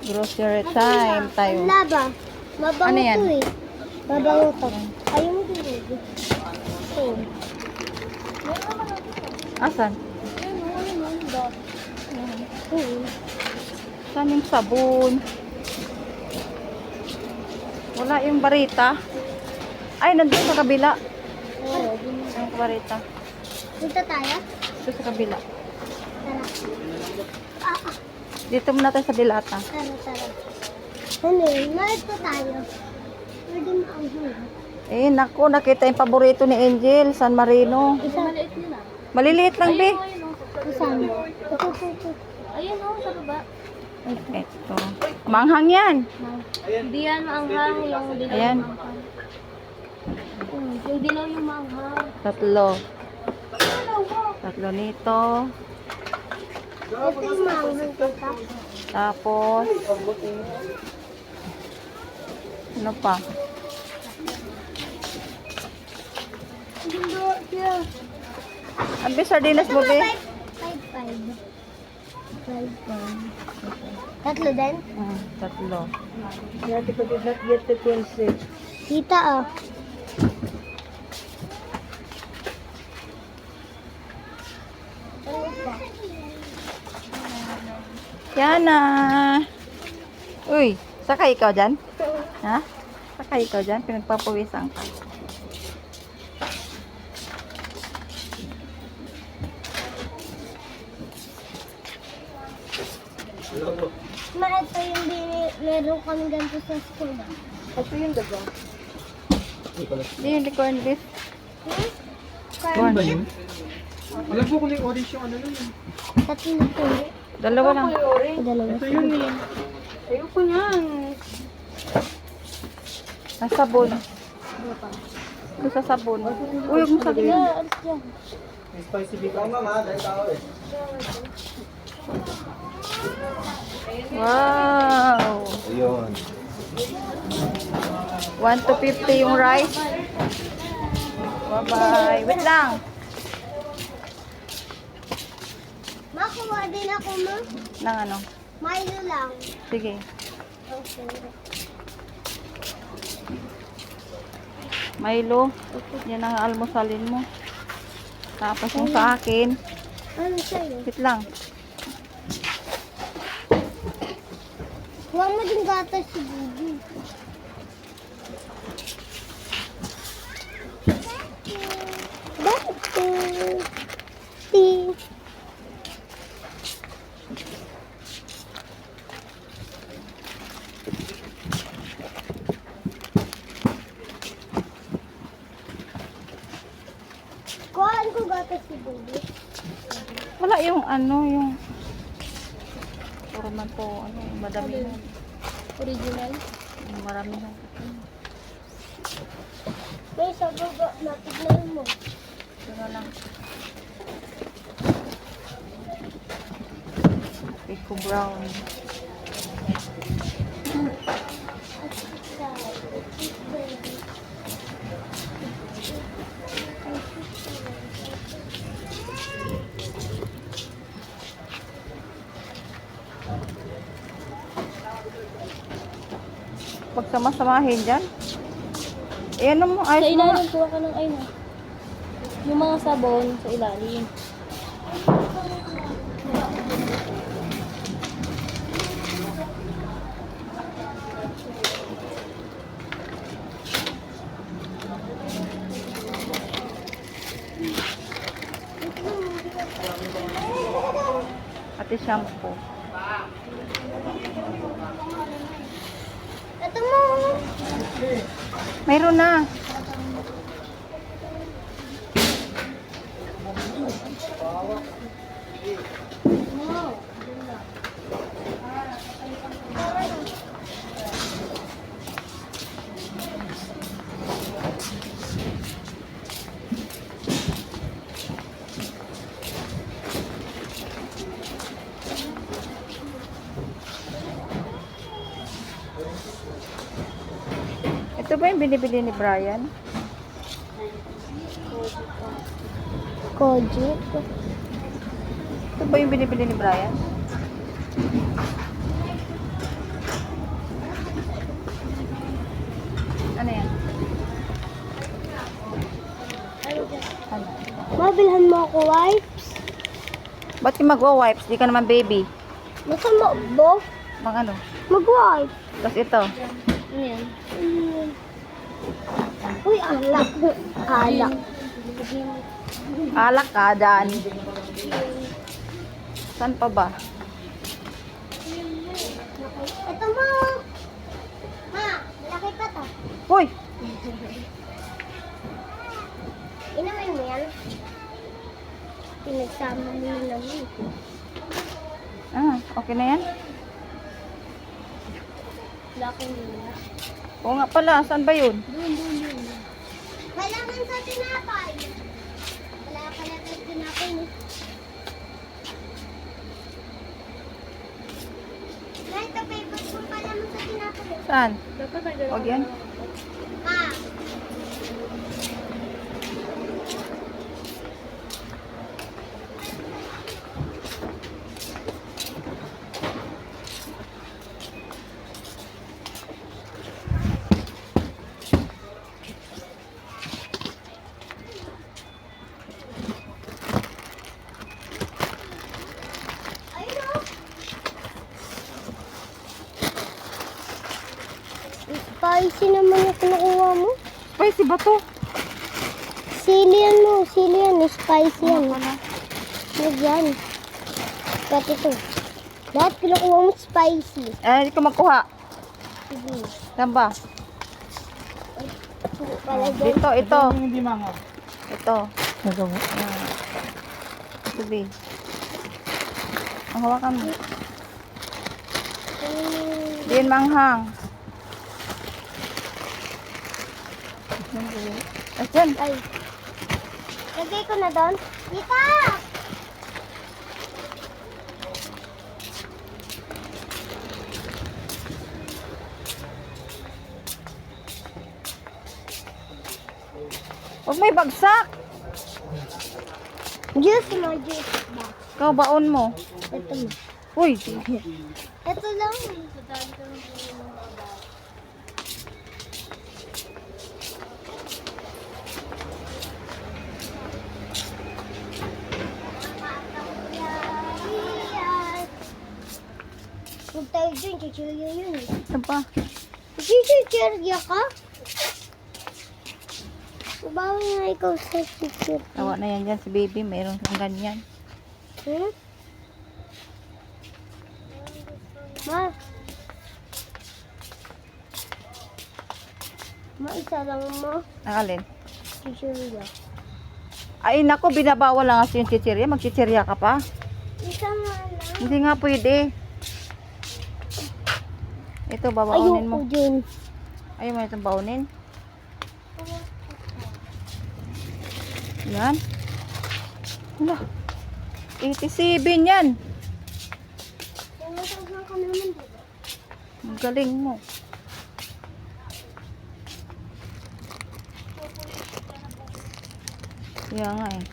Grocery time tayo. Laba. Mabango Ano yan? to eh. Mabango to. Ayaw mo din eh. Ito. Asan? Oo. Saan yung sabon? Wala yung barita. Ay, nandun sa kabila. Oo. Yung barita. Punta tayo? Ito sa kabila. Tara. Ah, Dito muna tayo sa dilata. tara. Ano yun? Malit pa tayo. Pwede maanghang. Eh, naku, nakita yung paborito ni Angel, San Marino. Isa. Maliit yun ah. Maliliit lang, be. Isang. Ito. Ayun o, sa baba. Ito. Manghang yan. Hindi yan maanghang, yung dilaw Ayan. yung maanghang. Yung dilaw yung maanghang. Tatlo. Tatlo nito. Ito yung maanghang tita. Tapos, ano pa? Gundo siya. Abi, sardinas mo, be. 5. Tatlo din? Tatlo. Tita oh. Yana. Uy, sakay ikaw dyan? Ha? Sakay ikaw dyan? Pinagpapawisan ka. Ma, ito yung meron kami ganito sa school. Ito yung daga. Hindi yung corn beef. Corn. Corn. Alam po kung yung orange yung ano nun. Tatlo na po. Dalawa lang. Dalawa. Ito yun eh. Ayoko yan. Ang sabon. Ito sa sabon. Uy, huwag mo sabihin. Alis dyan. May spicy bacon. Mama, dahil tao eh. Wow. Ayun. 1 to 50 yung rice. Bye-bye. Wait lang. Makuha din ako ma. Nang ano? Milo lang. Sige. Okay. Milo. Yan ang almusalin mo. Tapos yung sa akin. Ano sa'yo? Wait lang. Huwag mo din gatas si Bibi. Bakit? Kuhaan ko gatas si Bibi. Wala yung ano, yung puro man po, ano, madami na. Original. Marami na. May sa baba, natignan mo. Ito na lang. Pico brown. Pagsama-samahin dyan. Eh, ano mo? Sa Ayos mo nga. ilalim, kuha ka ng ayun. Yung mga sabon sa ilalim. Pati shampoo. Ito mo. Mayroon na. Ito ba yung binibili ni Brian? Kojic. Ito ba yung binibili ni Brian? Ano? Mabilhan mo ako wipes. Ba't yung magwa-wipes? Di ka naman baby. Basta mo, bo? Mang ano? Mag-wipe. Tapos ito. Ano yan? Uy, alak. Alak. Alak ka, Dan. Saan pa ba? Ito mo. Ma, malaki pa to. Hoy! Inumin mo yan. Pinagsama mo na naman. Okay na yan? Laki nila. Oo nga pala. Saan ba yun? Kailangan sa tinapay. Wala pala tayo tinapay. Kahit ito, favorite ko pala mo sa tinapay. Saan? Dapat tayo. Huwag yan. Ma, ayun o. Spicy naman yung kinukuha mo. Spicy ba to? Sili yan mo, sili yan, spicy yan. Wala. Ano yan? Pati ito. Lahat kinukuha mo spicy. Hindi ko magkuha. Sige. Saan ba? Pala dyan. Dito, ito. Hindi mangaw. Ito. Nagawa. Sabi. Ang hawakan mo. Din manghang. Ayan. Ay. Lagay ko na doon. Dita! Huwag may bagsak. Juice mo, juice ba? Ikaw, baon mo. Ito mo. Uy. Ito lang. Huwag tayo dyan, chichirya yun. Saan pa? Chichirya ka? Bawa nga ikaw sa chichirya. Tawa na yan dyan si baby. Mayroon kang ganyan. Hmm? Ma. Ma, isa lang mo. Nakalin. Chichirya. Ay, nako. Binabawal lang kasi yung chichirya. Magchichirya ka pa. Isa nga lang. Hindi nga pwede. Ito, babaunin mo. Ayoko dyan. Ayaw mo itong baunin. Yan. Wala. 87 yan. Tinatawag ka naman, diba? Ang galing mo. Kaya nga eh.